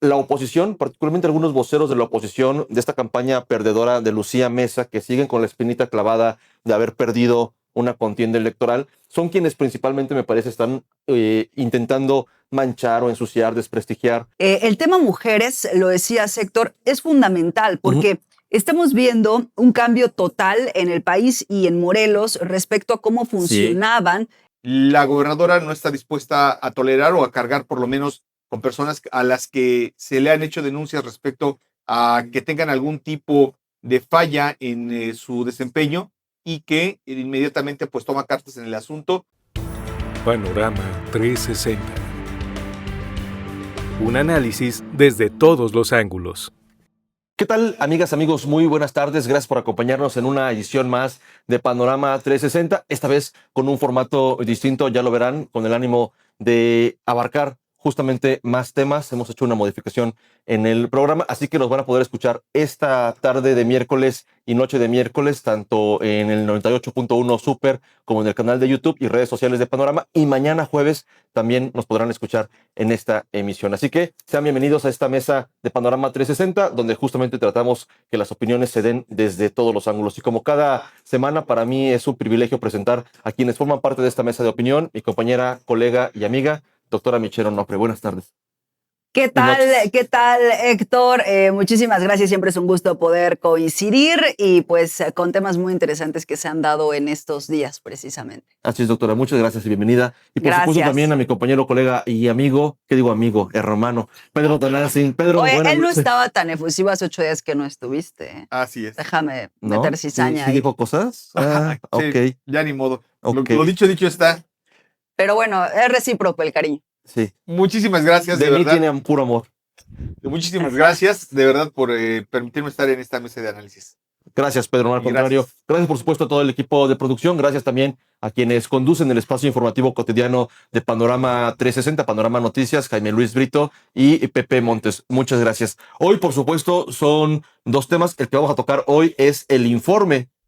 la oposición, particularmente algunos voceros de la oposición de esta campaña perdedora de Lucía Mesa, que siguen con la espinita clavada de haber perdido una contienda electoral, son quienes principalmente, me parece, están intentando manchar o ensuciar, desprestigiar. El tema mujeres, lo decía Héctor, es fundamental porque estamos viendo un cambio total en el país y en Morelos respecto a cómo funcionaban. La gobernadora no está dispuesta a tolerar o a cargar por lo menos con personas a las que se le han hecho denuncias respecto a que tengan algún tipo de falla en su desempeño y que inmediatamente pues toma cartas en el asunto. Panorama 360. Un análisis desde todos los ángulos. ¿Qué tal, amigas, amigos? Muy buenas tardes. Gracias por acompañarnos en una edición más de Panorama 360, esta vez con un formato distinto, ya lo verán, con el ánimo de abarcar justamente más temas. Hemos hecho una modificación en el programa, así que nos van a poder escuchar esta tarde de miércoles y noche de miércoles, tanto en el 98.1 Super como en el canal de YouTube y redes sociales de Panorama, y mañana jueves también nos podrán escuchar en esta emisión. Así que sean bienvenidos a esta mesa de Panorama 360, donde justamente tratamos que las opiniones se den desde todos los ángulos. Y como cada semana, para mí es un privilegio presentar a quienes forman parte de esta mesa de opinión, mi compañera, colega y amiga, doctora Michelle Onofre. Buenas tardes. ¿Qué tal, Héctor? Muchísimas gracias. Siempre es un gusto poder coincidir y pues con temas muy interesantes que se han dado en estos días precisamente. Así es, doctora. Muchas gracias y bienvenida. Y por supuesto también a mi compañero, colega y amigo, ¿qué digo amigo? Hermano, Pedro Tanasi. Pedro, oye, él no noches. Estaba tan efusivo hace 8 días que no estuviste. Así es. Déjame meter cizaña ¿Sí dijo cosas? Sí, ok. Ya ni modo. Okay. Lo dicho está. Pero bueno, es recíproco el cariño. Sí. Muchísimas gracias, de verdad. mí tiene puro amor. Muchísimas gracias, de verdad, por permitirme estar en esta mesa de análisis. Gracias, Pedro. Al contrario, gracias por supuesto a todo el equipo de producción. Gracias también a quienes conducen el espacio informativo cotidiano de Panorama 360, Panorama Noticias, Jaime Luis Brito y Pepe Montes. Muchas gracias. Hoy, por supuesto, son dos temas. El que vamos a tocar hoy es el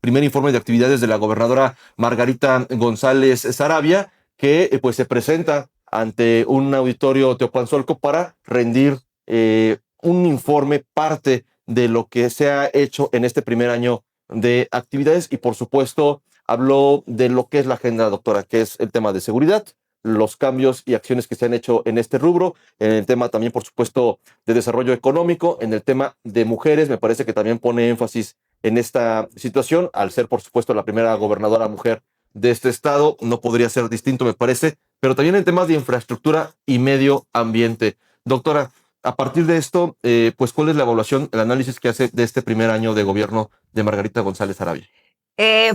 primer informe de actividades de la gobernadora Margarita González Saravia, que pues se presenta ante un auditorio Teopanzolco para rendir un informe, parte de lo que se ha hecho en este primer año de actividades, y por supuesto habló de lo que es la agenda, doctora, que es el tema de seguridad, los cambios y acciones que se han hecho en este rubro, en el tema también, por supuesto, de desarrollo económico, en el tema de mujeres. Me parece que también pone énfasis en esta situación, al ser, por supuesto, la primera gobernadora mujer de este estado. No podría ser distinto, me parece, pero también en temas de infraestructura y medio ambiente. Doctora, a partir de esto, pues, ¿cuál es la evaluación, el análisis que hace de este primer año de gobierno de Margarita González Saravia?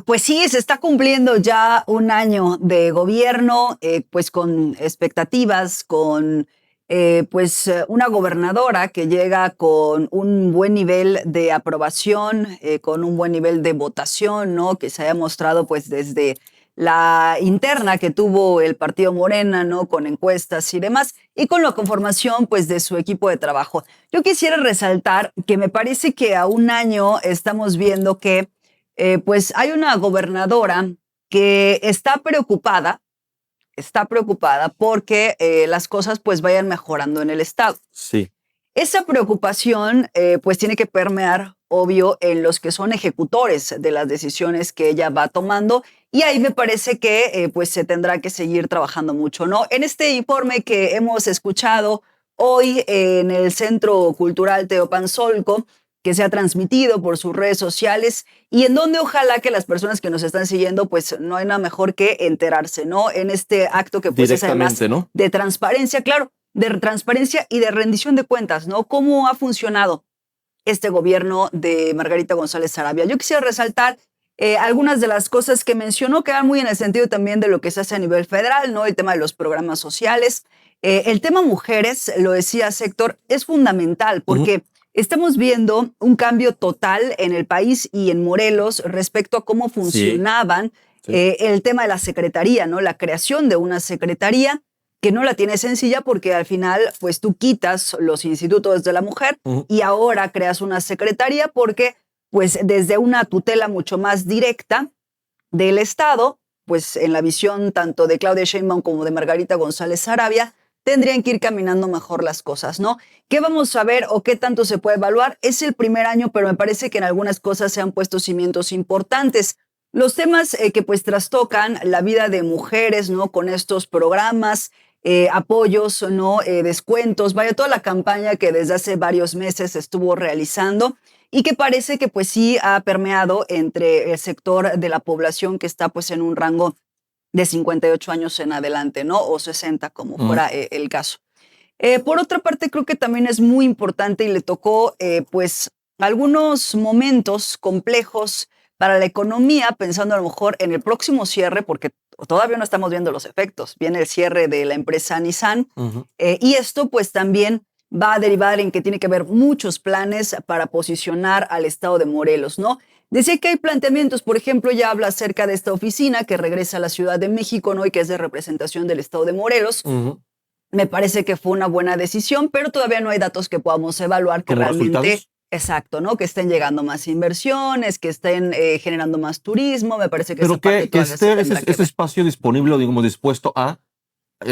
Pues sí, se está cumpliendo ya un año de gobierno, pues con expectativas, con una gobernadora que llega con un buen nivel de aprobación, con un buen nivel de votación, ¿no? Que se haya mostrado pues desde la interna que tuvo el partido Morena, ¿no? Con encuestas y demás, y con la conformación pues de su equipo de trabajo. Yo quisiera resaltar que me parece que a un año estamos viendo que pues hay una gobernadora que está preocupada porque las cosas pues vayan mejorando en el estado. Sí. Esa preocupación pues tiene que permear, obvio, en los que son ejecutores de las decisiones que ella va tomando, y ahí me parece que pues se tendrá que seguir trabajando mucho, ¿no? En este informe que hemos escuchado hoy en el Centro Cultural Teopanzolco, que se ha transmitido por sus redes sociales y en donde ojalá que las personas que nos están siguiendo, pues no hay nada mejor que enterarse, ¿no? En este acto que pues es además, ¿no?, de transparencia, claro, de transparencia y de rendición de cuentas, ¿no? ¿Cómo ha funcionado este gobierno de Margarita González Saravia? Yo quisiera resaltar algunas de las cosas que mencionó, que van muy en el sentido también de lo que se hace a nivel federal, ¿no? El tema de los programas sociales. El tema mujeres, lo decía Héctor, es fundamental porque estamos viendo un cambio total en el país y en Morelos respecto a cómo funcionaban el tema de la secretaría, ¿no? La creación de una secretaría que no la tiene sencilla porque al final pues tú quitas los institutos de la mujer y ahora creas una secretaría porque pues desde una tutela mucho más directa del Estado, pues en la visión tanto de Claudia Sheinbaum como de Margarita González Saravia, tendrían que ir caminando mejor las cosas, ¿no? ¿Qué vamos a ver o qué tanto se puede evaluar? Es el primer año, pero me parece que en algunas cosas se han puesto cimientos importantes. Los temas que pues trastocan la vida de mujeres, ¿no? Con estos programas, apoyos, ¿no? Descuentos, vaya, toda la campaña que desde hace varios meses se estuvo realizando y que parece que pues sí ha permeado entre el sector de la población que está pues en un rango de 58 años en adelante, ¿no? O 60, como fuera el caso. Por otra parte, creo que también es muy importante y le tocó, pues, algunos momentos complejos para la economía, pensando a lo mejor en el próximo cierre, porque todavía no estamos viendo los efectos. Viene el cierre de la empresa Nissan y esto, pues, también va a derivar en que tiene que haber muchos planes para posicionar al estado de Morelos, ¿no? Decía que hay planteamientos, por ejemplo, ya habla acerca de esta oficina que regresa a la Ciudad de México, ¿no? Y que es de representación del estado de Morelos. Me parece que fue una buena decisión, pero todavía no hay datos que podamos evaluar que ¿Como realmente, resultados? exacto, ¿no? Que estén llegando más inversiones, que estén generando más turismo. Me parece que Pero esa parte que todavía se esté tendrá que ese ver. espacio disponible, digamos, dispuesto a,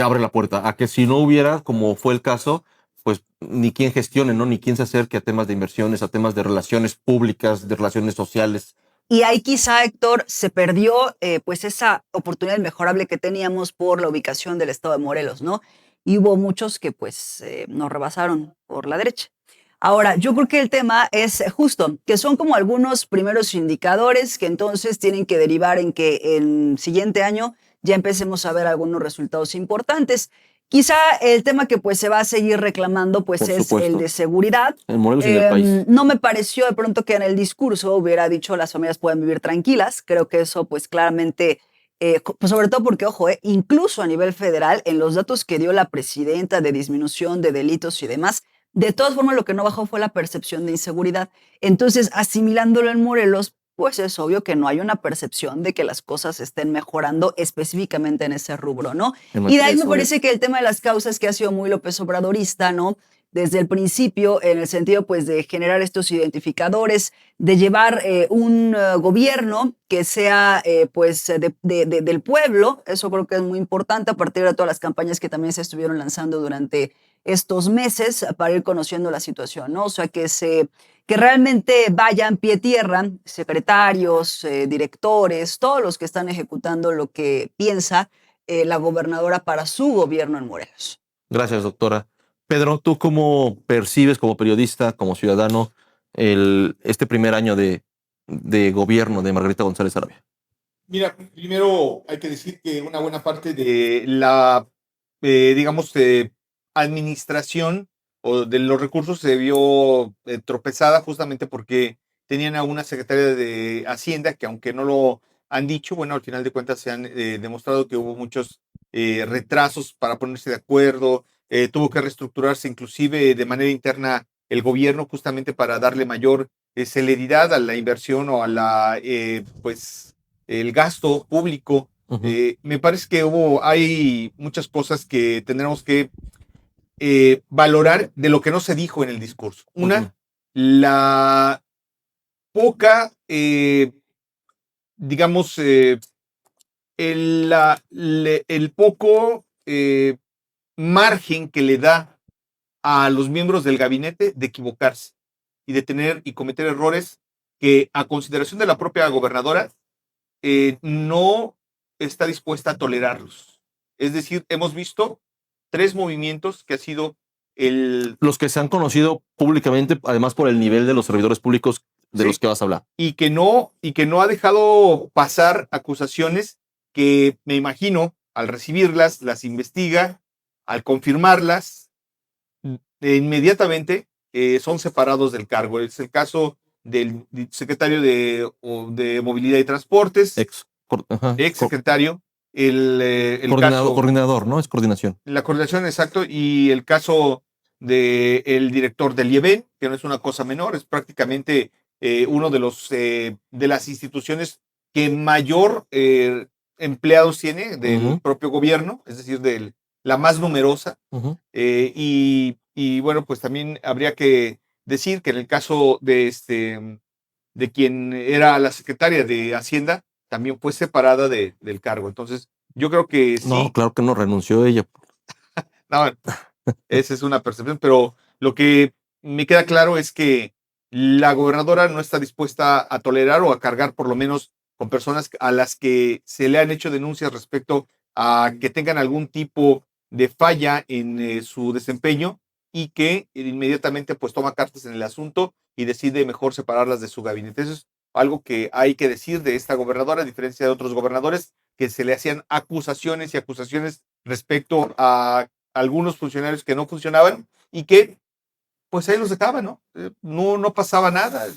abre la puerta, a que si no hubiera, como fue el caso, pues ni quien gestione, ¿no? Ni quien se acerque a temas de inversiones, a temas de relaciones públicas, de relaciones sociales. Y ahí quizá, Héctor, se perdió pues esa oportunidad inmejorable que teníamos por la ubicación del estado de Morelos, ¿no? Y hubo muchos que pues nos rebasaron por la derecha. Ahora, yo creo que el tema es justo, que son como algunos primeros indicadores que entonces tienen que derivar en que el siguiente año ya empecemos a ver algunos resultados importantes. Quizá el tema que pues se va a seguir reclamando pues Por es el supuesto. de seguridad. En Morelos y en el país. No me pareció de pronto que en el discurso hubiera dicho las familias pueden vivir tranquilas. Creo que eso pues claramente, pues sobre todo porque, ojo, incluso a nivel federal, en los datos que dio la presidenta de disminución de delitos y demás, de todas formas lo que no bajó fue la percepción de inseguridad. Entonces, asimilándolo en Morelos, pues es obvio que no hay una percepción de que las cosas estén mejorando específicamente en ese rubro, ¿no? En Y de materia ahí de me seguridad. parece que el tema de las causas que ha sido muy López Obradorista, ¿no? Desde el principio, en el sentido pues de generar estos identificadores, de llevar un gobierno que sea pues del pueblo, eso creo que es muy importante a partir de todas las campañas que también se estuvieron lanzando durante estos meses para ir conociendo la situación, ¿no? O sea, que realmente vayan pie tierra, secretarios, directores, todos los que están ejecutando lo que piensa la gobernadora para su gobierno en Morelos. Gracias, doctora. Pedro, ¿tú cómo percibes como periodista, como ciudadano, este primer año de gobierno de Margarita González Arabia? Mira, primero hay que decir que una buena parte de la, digamos, administración o de los recursos se vio tropezada justamente porque tenían a una secretaria de Hacienda que, aunque no lo han dicho, bueno, al final de cuentas se han demostrado que hubo muchos retrasos para ponerse de acuerdo, tuvo que reestructurarse inclusive de manera interna el gobierno justamente para darle mayor celeridad a la inversión o a la, pues, el gasto público. Me parece que hay muchas cosas que tendremos que valorar de lo que no se dijo en el discurso. Una, la poca, digamos, el poco margen que le da a los miembros del gabinete de equivocarse y de tener y cometer errores que, a consideración de la propia gobernadora, no está dispuesta a tolerarlos. Es decir, hemos visto 3 movimientos que ha sido Los que se han conocido públicamente, además por el nivel de los servidores públicos de Sí. los que vas a hablar. y que no ha dejado pasar acusaciones que, me imagino, al recibirlas, las investiga, al confirmarlas, inmediatamente son separados del cargo. Es el caso del secretario de Movilidad y Transportes, ex secretario, el caso, coordinador, ¿no? Es coordinación. la coordinación, exacto, y el caso del director del IEBEN, que no es una cosa menor, es prácticamente uno de las instituciones que mayor empleados tiene del propio gobierno, es decir, la más numerosa. Y bueno, pues también habría que decir que en el caso de quien era la secretaria de Hacienda, también fue separada del cargo. Entonces, yo creo que sí. No, claro que no renunció ella. No, esa es una percepción, pero lo que me queda claro es que la gobernadora no está dispuesta a tolerar o a cargar por lo menos con personas a las que se le han hecho denuncias respecto a que tengan algún tipo de falla en su desempeño y que inmediatamente pues toma cartas en el asunto y decide mejor separarlas de su gabinete. Eso es algo que hay que decir de esta gobernadora, a diferencia de otros gobernadores que se le hacían acusaciones y acusaciones respecto a algunos funcionarios que no funcionaban y que pues ahí los dejaban, ¿no? No pasaba nada,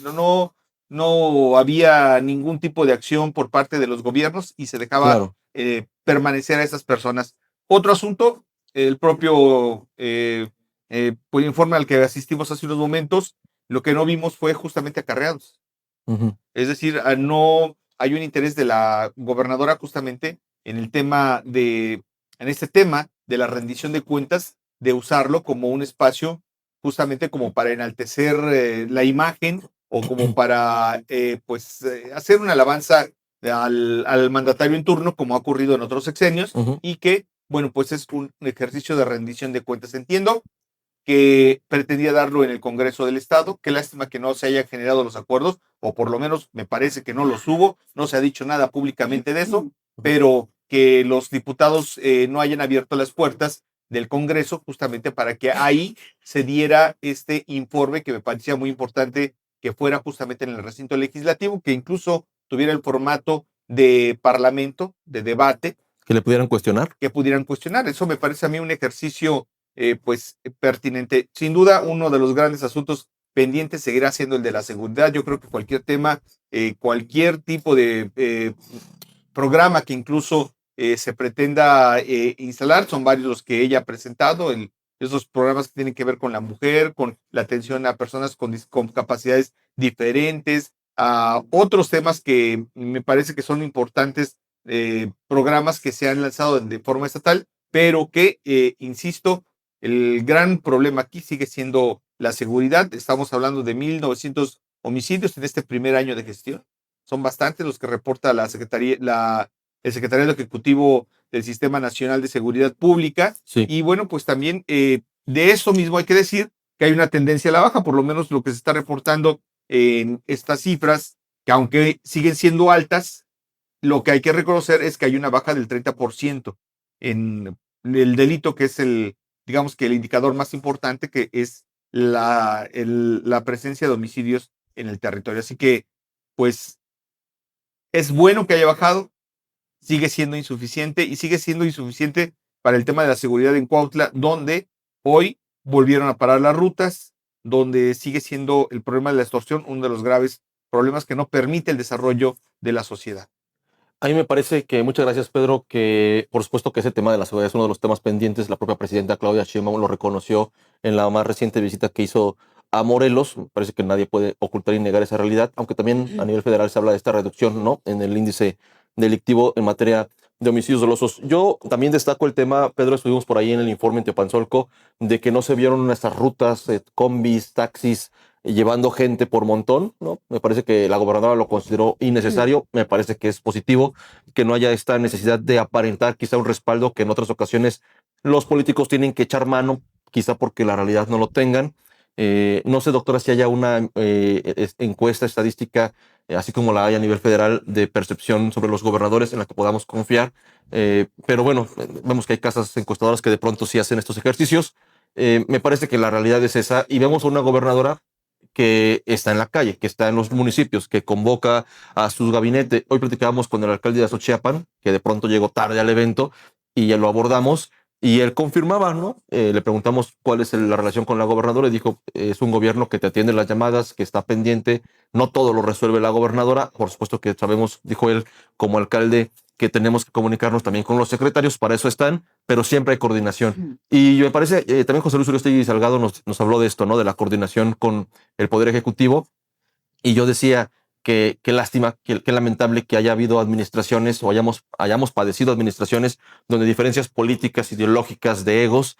no había ningún tipo de acción por parte de los gobiernos y se dejaba Claro. permanecer a esas personas. Otro asunto, el propio pues, informe al que asistimos hace unos momentos, lo que no vimos fue justamente acarreados. Ujú. Es decir, no hay un interés de la gobernadora justamente en el tema en este tema de la rendición de cuentas, de usarlo como un espacio justamente como para enaltecer la imagen o como para hacer una alabanza al mandatario en turno, como ha ocurrido en otros sexenios, Ujú. y que, bueno, pues es un ejercicio de rendición de cuentas. Entiendo que pretendía darlo en el Congreso del Estado. Qué lástima que no se hayan generado los acuerdos, o por lo menos me parece que no los hubo, no se ha dicho nada públicamente de eso, pero que los diputados no hayan abierto las puertas del Congreso justamente para que ahí se diera este informe que me parecía muy importante que fuera justamente en el recinto legislativo, que incluso tuviera el formato de parlamento, de debate, Que le pudieran cuestionar. que pudieran cuestionar. Eso me parece a mí un ejercicio pertinente. Sin duda, uno de los grandes asuntos pendientes seguirá siendo el de la seguridad. Yo creo que cualquier tema, cualquier tipo de programa que incluso se pretenda instalar, son varios los que ella ha presentado, esos programas que tienen que ver con la mujer, con la atención a personas con capacidades diferentes, a otros temas que me parece que son importantes, programas que se han lanzado de forma estatal, pero que, insisto, el gran problema aquí sigue siendo la seguridad. Estamos hablando de 1,900 homicidios en este primer año de gestión. Son bastantes los que reporta la Secretaría, el Secretariado Ejecutivo del Sistema Nacional de Seguridad Pública. Sí. Y bueno, pues también de eso mismo hay que decir que hay una tendencia a la baja, por lo menos lo que se está reportando en estas cifras, que aunque siguen siendo altas, lo que hay que reconocer es que hay una baja del 30% en el delito, que es digamos que el indicador más importante, que es la presencia de homicidios en el territorio. Así que, pues, es bueno que haya bajado, sigue siendo insuficiente y sigue siendo insuficiente para el tema de la seguridad en Cuautla, donde hoy volvieron a parar las rutas, donde sigue siendo el problema de la extorsión uno de los graves problemas que no permite el desarrollo de la sociedad. A mí me parece que, muchas gracias, Pedro, que por supuesto que ese tema de la seguridad es uno de los temas pendientes. La propia presidenta Claudia Sheinbaum lo reconoció en la más reciente visita que hizo a Morelos. Me parece que nadie puede ocultar y negar esa realidad, aunque también a nivel federal se habla de esta reducción, ¿no?, en el índice delictivo en materia de homicidios dolosos. Yo también destaco el tema, Pedro, estuvimos por ahí en el informe en Teopanzolco, de que no se vieron estas rutas, combis, taxis, llevando gente por montón, ¿no? Me parece que la gobernadora lo consideró innecesario, me parece que es positivo que no haya esta necesidad de aparentar quizá un respaldo que en otras ocasiones los políticos tienen que echar mano, quizá porque la realidad no lo tengan. No sé, doctora, si haya una encuesta estadística, así como la hay a nivel federal, de percepción sobre los gobernadores en la que podamos confiar. Pero bueno, vemos que hay casas encuestadoras que de pronto sí hacen estos ejercicios. Me parece que la realidad es esa y vemos a una gobernadora que está en la calle, que está en los municipios, que convoca a su gabinete. Hoy platicábamos con el alcalde de Azochiapan, que de pronto llegó tarde al evento y ya lo abordamos y él confirmaba, ¿no? Le preguntamos cuál es la relación con la gobernadora y dijo, es un gobierno que te atiende las llamadas, que está pendiente, no todo lo resuelve la gobernadora, por supuesto que sabemos, dijo él, como alcalde, que tenemos que comunicarnos también con los secretarios, para eso están, pero siempre hay coordinación. Y me parece, también José Luis Uriostegui Salgado nos habló de esto, ¿no?, de la coordinación con el Poder Ejecutivo, y yo decía que qué lástima, qué lamentable que haya habido administraciones o hayamos padecido administraciones donde diferencias políticas, ideológicas, de egos,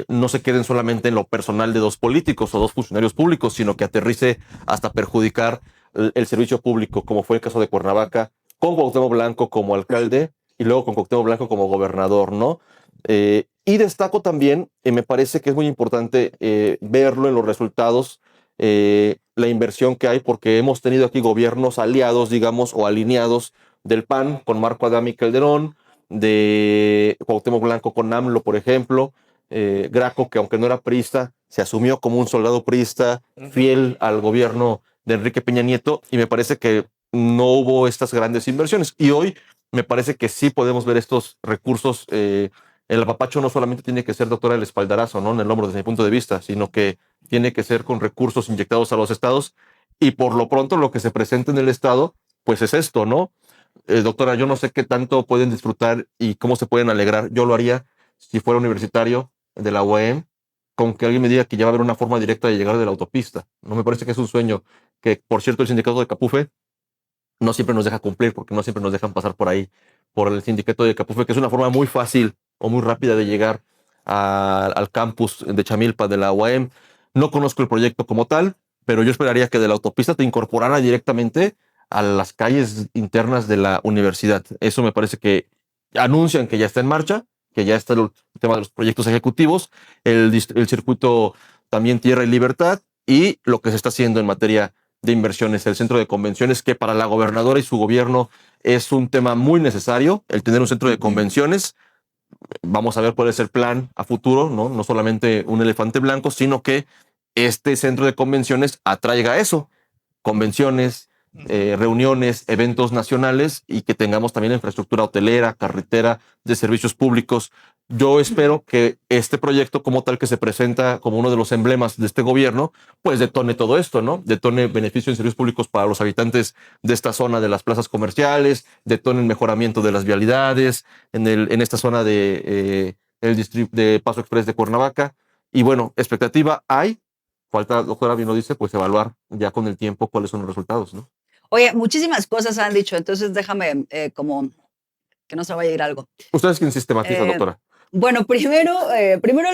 no se queden solamente en lo personal de dos políticos o dos funcionarios públicos, sino que aterrice hasta perjudicar el servicio público, como fue el caso de Cuernavaca, con Cuauhtémoc Blanco como alcalde y luego con Cuauhtémoc Blanco como gobernador, ¿no? Y destaco también, me parece que es muy importante verlo en los resultados, la inversión que hay, porque hemos tenido aquí gobiernos aliados, digamos, o alineados del PAN con Marco Adame y Calderón, de Cuauhtémoc Blanco con AMLO, por ejemplo, Graco, que aunque no era priista, se asumió como un soldado priista fiel al gobierno de Enrique Peña Nieto, y me parece que no hubo estas grandes inversiones. Y hoy me parece que sí podemos ver estos recursos. El apapacho no solamente tiene que ser, doctora, el espaldarazo, ¿no?, en el hombro desde mi punto de vista, sino que tiene que ser con recursos inyectados a los estados, y por lo pronto lo que se presenta en el estado, pues es esto, ¿no? Doctora, yo no sé qué tanto pueden disfrutar y cómo se pueden alegrar. Yo lo haría si fuera universitario de la UAM, con que alguien me diga que ya va a haber una forma directa de llegar de la autopista. No me parece que es un sueño que, por cierto, el sindicato de Capufe no siempre nos deja cumplir, porque no siempre nos dejan pasar por ahí, por el sindicato de Capufe, que es una forma muy fácil o muy rápida de llegar al campus de Chamilpa de la UAM. No conozco el proyecto como tal, pero yo esperaría que de la autopista te incorporara directamente a las calles internas de la universidad. Eso me parece que anuncian que ya está en marcha, que ya está el tema de los proyectos ejecutivos, el circuito también Tierra y Libertad, y lo que se está haciendo en materia de inversiones, el centro de convenciones, que para la gobernadora y su gobierno es un tema muy necesario, el tener un centro de convenciones. Vamos a ver cuál es el plan a futuro, ¿no? No solamente un elefante blanco, sino que este centro de convenciones atraiga eso, convenciones, reuniones, eventos nacionales, y que tengamos también infraestructura hotelera, carretera, de servicios públicos. Yo espero que este proyecto como tal, que se presenta como uno de los emblemas de este gobierno, pues detone todo esto, ¿no? Detone beneficios en servicios públicos para los habitantes de esta zona de las plazas comerciales, detone el mejoramiento de las vialidades en esta zona de el distrito de Paso Express de Cuernavaca. Y bueno, expectativa hay. Falta, doctora bien lo dice, pues evaluar ya con el tiempo cuáles son los resultados, ¿no? Oye, muchísimas cosas han dicho, entonces déjame como que no se vaya a ir algo. ¿Usted es quien sistematiza, Eh, doctora? Bueno, primero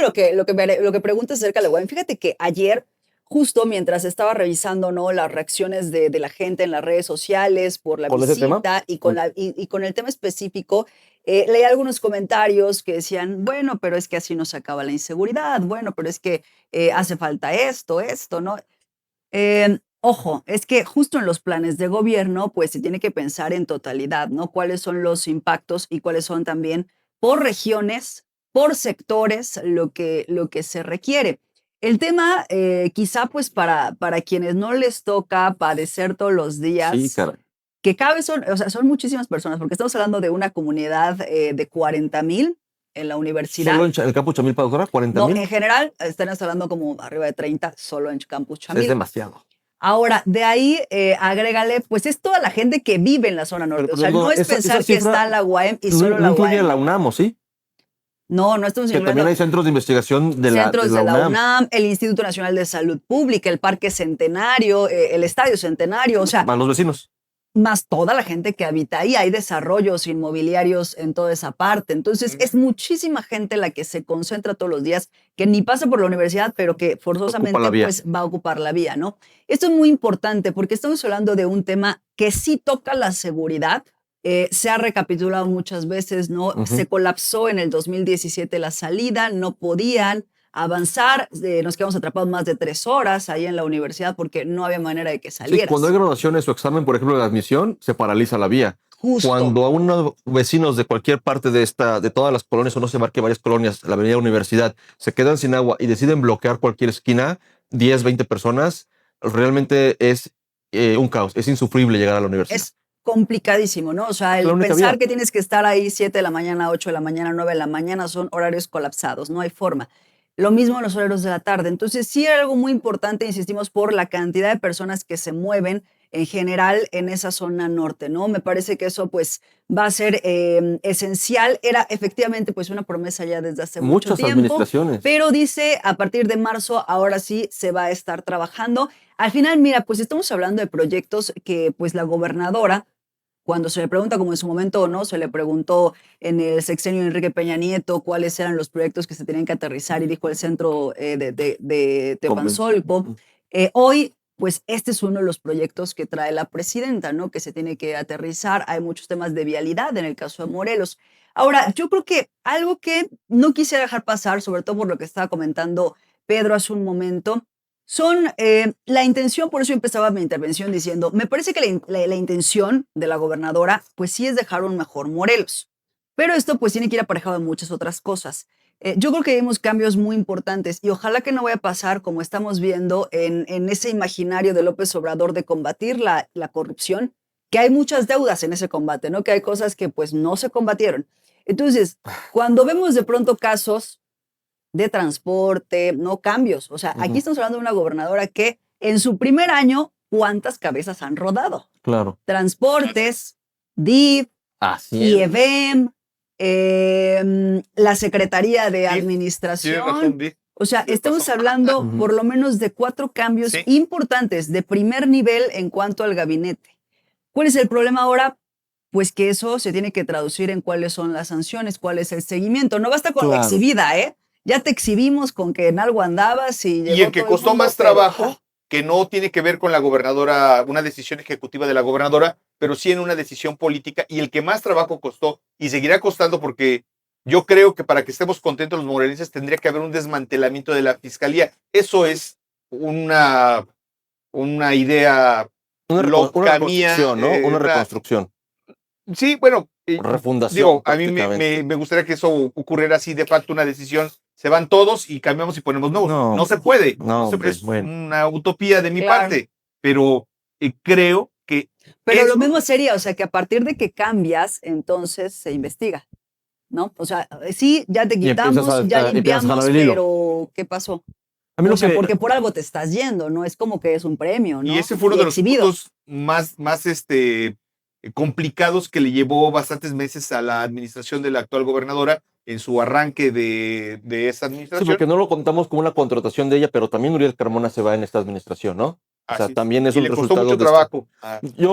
lo que preguntas acerca de Wine. Fíjate que ayer, justo mientras estaba revisando, ¿no?, las reacciones de la gente en las redes sociales por la ¿Con ese tema? visita y y con el tema específico, leí algunos comentarios que decían, bueno, pero es que así no se acaba la inseguridad, bueno, pero es que hace falta esto, ¿no? Ojo, es que justo en los planes de gobierno, pues se tiene que pensar en totalidad, ¿no? Cuáles son los impactos y cuáles son también por regiones, por sectores, lo que se requiere. El tema, quizá pues para quienes no les toca padecer todos los Sí, días, caray. que cada vez son, o sea, son muchísimas personas, porque estamos hablando de una comunidad de 40,000 en la universidad. ¿Solo en el campo Chamilpa, doctora? ¿40 No, mil? en general, estamos hablando como arriba de 30 solo en Campus Es Chamil. demasiado. Ahora, de ahí agrégale, pues es toda la gente que vive en la zona norte. O sea, no es pensar que está la UAM y solo no la incluye UAM. la UNAM, ¿o sí? No, no estamos Que también incluyendo hay centros de investigación de centros la de la UNAM. UNAM, el Instituto Nacional de Salud Pública, el Parque Centenario, el Estadio Centenario, o sea, Van los vecinos. más toda la gente que habita ahí. Hay desarrollos inmobiliarios en toda esa parte. Entonces, es muchísima gente la que se concentra todos los días, que ni pasa por la universidad, pero que forzosamente Ocupa la vía. pues, va a ocupar la vía, ¿no? Esto es muy importante porque estamos hablando de un tema que sí toca la seguridad. Se ha recapitulado muchas veces, ¿no? Se colapsó en el 2017 la salida, no podían avanzar, nos quedamos atrapados más de 3 horas ahí en la universidad porque no había manera de que Sí, salieras. cuando hay graduaciones o examen, por ejemplo, de admisión, se paraliza la vía. Justo. Cuando a unos vecinos de cualquier parte de todas las colonias, o no se marque varias colonias, la avenida Universidad, se quedan sin agua y deciden bloquear cualquier esquina, 10, 20 personas, realmente es un caos. Es insufrible llegar a la universidad. Es complicadísimo, ¿no? O sea, Es la el única pensar vía. que tienes que estar ahí 7 de la mañana, 8 de la mañana, 9 de la mañana son horarios colapsados, no hay forma. Lo mismo en los horarios de la tarde. Entonces, sí era algo muy importante, insistimos, por la cantidad de personas que se mueven en general en esa zona norte, ¿no? Me parece que eso pues va a ser esencial. Era efectivamente pues una promesa ya desde hace mucho Muchas tiempo, administraciones. pero dice a partir de marzo ahora sí se va a estar trabajando. Al final, mira, pues estamos hablando de proyectos que pues la gobernadora, cuando se le pregunta, como en su momento o no, se le preguntó en el sexenio de Enrique Peña Nieto cuáles eran los proyectos que se tenían que aterrizar y dijo el centro de Teopanzolco. Hoy pues este es uno de los proyectos que trae la presidenta, ¿no? Que se tiene que aterrizar. Hay muchos temas de vialidad en el caso de Morelos. Ahora, yo creo que algo que no quisiera dejar pasar, sobre todo por lo que estaba comentando Pedro hace un momento, son la intención, por eso empezaba mi intervención diciendo, me parece que la intención de la gobernadora, pues sí es dejar un mejor Morelos, pero esto pues tiene que ir aparejado de muchas otras cosas. Yo creo que vimos cambios muy importantes y ojalá que no vaya a pasar como estamos viendo en ese imaginario de López Obrador de combatir la corrupción, que hay muchas deudas en ese combate, ¿no? Que hay cosas que pues no se combatieron. Entonces, cuando vemos de pronto casos de transporte, no cambios, o sea, aquí estamos hablando de una gobernadora que en su primer año, ¿cuántas cabezas han rodado? Claro. Transportes, DIF, IEVEM, la Secretaría de Administración. O sea, estamos hablando por lo menos de 4 cambios importantes de primer nivel en cuanto al gabinete. ¿Cuál es el problema ahora? Pues que eso se tiene que traducir en cuáles son las sanciones, cuál es el seguimiento. No basta con la exhibida, ¿eh? Ya te exhibimos con que en algo andabas y el que costó más trabajo, que no tiene que ver con la gobernadora, una decisión ejecutiva de la gobernadora, pero sí en una decisión política, y el que más trabajo costó y seguirá costando, porque yo creo que para que estemos contentos los morelenses tendría que haber un desmantelamiento de la fiscalía. Eso es una idea loca mía. ¿No? Una reconstrucción. Sí, bueno, refundación. Digo, a mí me gustaría que eso ocurriera así de facto, una decisión. Se van todos y cambiamos y ponemos nuevos. No se puede. No, es una utopía de mi parte, pero creo que... Pero lo mismo sería, o sea, que a partir de que cambias, entonces se investiga, ¿no? O sea, sí, ya te quitamos, ya limpiamos, pero ¿qué pasó? A mí porque por algo te estás yendo, ¿no? Es como que es un premio, ¿no? Y ese fue uno de los puntos más complicados que le llevó bastantes meses a la administración de la actual gobernadora en su arranque de esa administración. Sí, porque no lo contamos como una contratación de ella, pero también Uriel Carmona se va en esta administración, ¿no? O sea, también es un resultado. Mucho trabajo. Se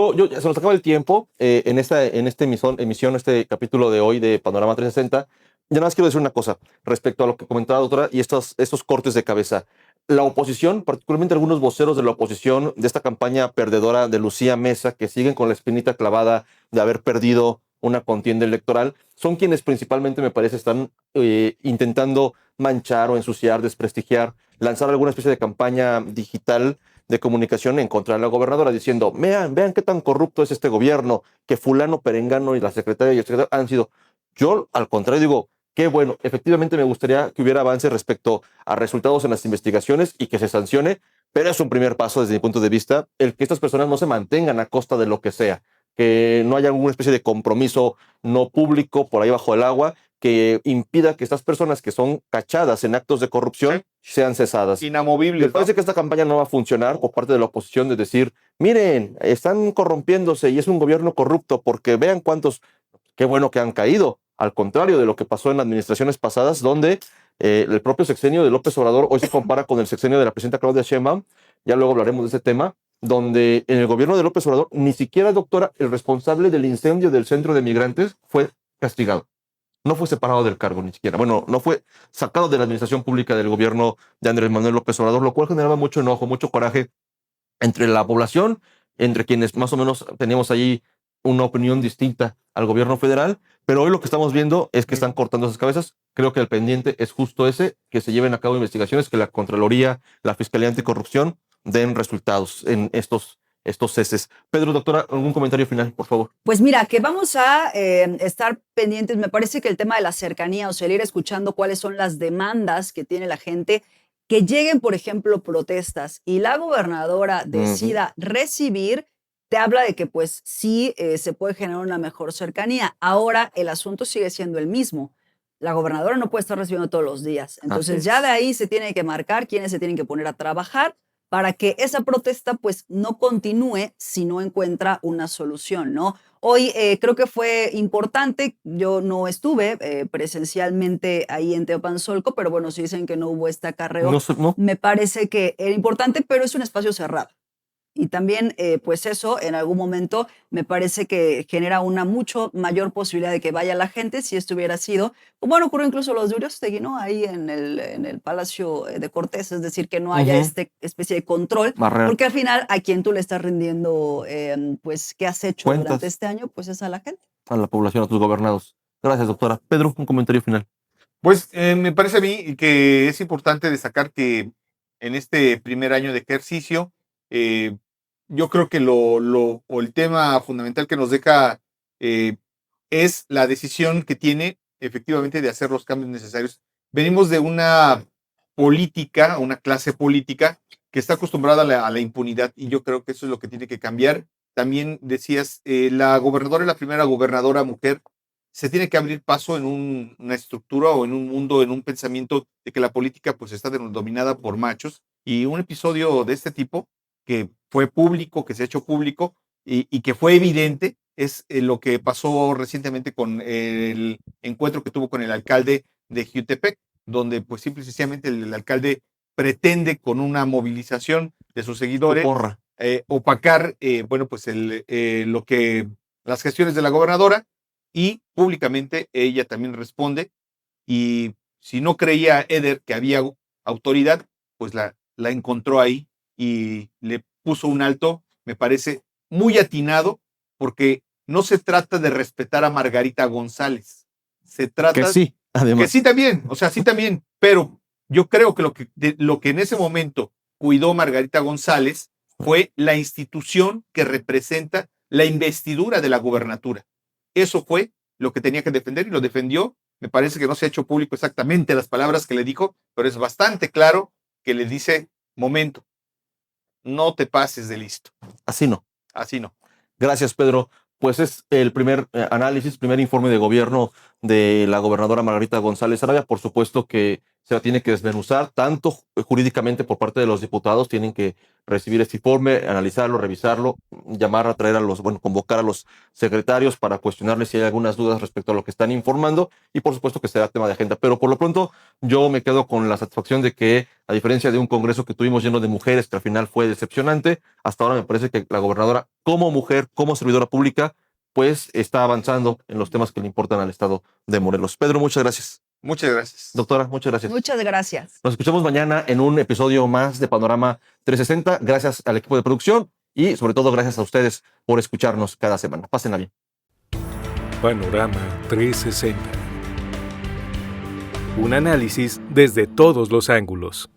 nos acaba el tiempo en esta emisión, este capítulo de hoy de Panorama 360. Ya nada más quiero decir una cosa respecto a lo que comentaba la doctora y estos cortes de cabeza. La oposición, particularmente algunos voceros de la oposición de esta campaña perdedora de Lucía Mesa, que siguen con la espinita clavada de haber perdido una contienda electoral, son quienes principalmente, me parece, están intentando manchar o ensuciar, desprestigiar, lanzar alguna especie de campaña digital de comunicación en contra de la gobernadora, diciendo, vean qué tan corrupto es este gobierno, que fulano, perengano y la secretaria y el secretario han sido. Yo, al contrario, digo, qué bueno, efectivamente me gustaría que hubiera avance respecto a resultados en las investigaciones y que se sancione, pero es un primer paso desde mi punto de vista, el que estas personas no se mantengan a costa de lo que sea, que no haya alguna especie de compromiso no público por ahí bajo el agua que impida que estas personas que son cachadas en actos de corrupción sean cesadas. Inamovibles. Me parece que esta campaña no va a funcionar por parte de la oposición de decir, miren, están corrompiéndose y es un gobierno corrupto porque vean cuántos, qué bueno que han caído. Al contrario de lo que pasó en administraciones pasadas, donde el propio sexenio de López Obrador hoy se compara con el sexenio de la presidenta Claudia Sheinbaum, ya luego hablaremos de ese tema, donde en el gobierno de López Obrador ni siquiera, doctora, el responsable del incendio del centro de migrantes fue castigado. No fue separado del cargo ni siquiera. Bueno, no fue sacado de la administración pública del gobierno de Andrés Manuel López Obrador, lo cual generaba mucho enojo, mucho coraje entre la población, entre quienes más o menos teníamos ahí una opinión distinta al gobierno federal, pero hoy lo que estamos viendo es que están cortando esas cabezas. Creo que el pendiente es justo ese, que se lleven a cabo investigaciones, que la Contraloría, la Fiscalía Anticorrupción den resultados en estos ceses. Pedro, doctora, ¿algún comentario final, por favor? Pues mira, que vamos a estar pendientes. Me parece que el tema de la cercanía, o sea, el ir escuchando cuáles son las demandas que tiene la gente, que lleguen, por ejemplo, protestas y la gobernadora decida recibir, te habla de que pues sí se puede generar una mejor cercanía. Ahora el asunto sigue siendo el mismo. La gobernadora no puede estar recibiendo todos los días. Entonces ya de ahí se tiene que marcar quiénes se tienen que poner a trabajar para que esa protesta pues no continúe si no encuentra una solución, ¿no? Hoy creo que fue importante, yo no estuve presencialmente ahí en Teopanzolco, pero bueno, si dicen que no hubo este acarreo, me parece que era importante, pero es un espacio cerrado. Y también, pues eso, en algún momento me parece que genera una mucho mayor posibilidad de que vaya la gente si esto hubiera sido, como bueno, ocurrió incluso los de Uriostegui, ¿no? Ahí en el Palacio de Cortés, es decir, que no haya especie de control, Barrera. porque al final a quien tú le estás rindiendo, pues, ¿qué has hecho Cuentas. durante este año? Pues es a la gente. A la población, a tus gobernados. Gracias, doctora. Pedro, un comentario final. Pues me parece a mí que es importante destacar que en este primer año de ejercicio, yo creo que o el tema fundamental que nos deja es la decisión que tiene efectivamente de hacer los cambios necesarios. Venimos de una política, una clase política que está acostumbrada a la impunidad y yo creo que eso es lo que tiene que cambiar. También decías, la gobernadora es la primera gobernadora mujer. Se tiene que abrir paso en una estructura o en un mundo, en un pensamiento de que la política pues está dominada por machos y un episodio de este tipo que fue público, que se ha hecho público y que fue evidente es lo que pasó recientemente con el encuentro que tuvo con el alcalde de Jiutepec, donde pues simple y sencillamente el alcalde pretende con una movilización de sus seguidores opacar bueno pues las gestiones de la gobernadora y públicamente ella también responde y si no creía Eder que había autoridad, pues la encontró ahí y le puso un alto, me parece muy atinado, porque no se trata de respetar a Margarita González, se trata que sí, además. Que sí también, o sea, sí también, pero yo creo que lo que en ese momento cuidó Margarita González fue la institución que representa la investidura de la gubernatura. Eso fue lo que tenía que defender y lo defendió. Me parece que no se ha hecho público exactamente las palabras que le dijo, pero es bastante claro que le dice, momento, no te pases de listo. Así no. Así no. Gracias, Pedro. Pues es el primer análisis, primer informe de gobierno de la gobernadora Margarita González Arabia. Por supuesto que se tiene que desmenuzar, tanto jurídicamente por parte de los diputados, tienen que recibir este informe, analizarlo, revisarlo, llamar a traer convocar a los secretarios para cuestionarles si hay algunas dudas respecto a lo que están informando y por supuesto que será tema de agenda. Pero por lo pronto yo me quedo con la satisfacción de que, a diferencia de un congreso que tuvimos lleno de mujeres, que al final fue decepcionante, hasta ahora me parece que la gobernadora, como mujer, como servidora pública, pues está avanzando en los temas que le importan al estado de Morelos. Pedro, muchas gracias. Muchas gracias. Doctora, muchas gracias. Muchas gracias. Nos escuchamos mañana en un episodio más de Panorama 360. Gracias al equipo de producción y sobre todo gracias a ustedes por escucharnos cada semana. Pásenla bien. Panorama 360. Un análisis desde todos los ángulos.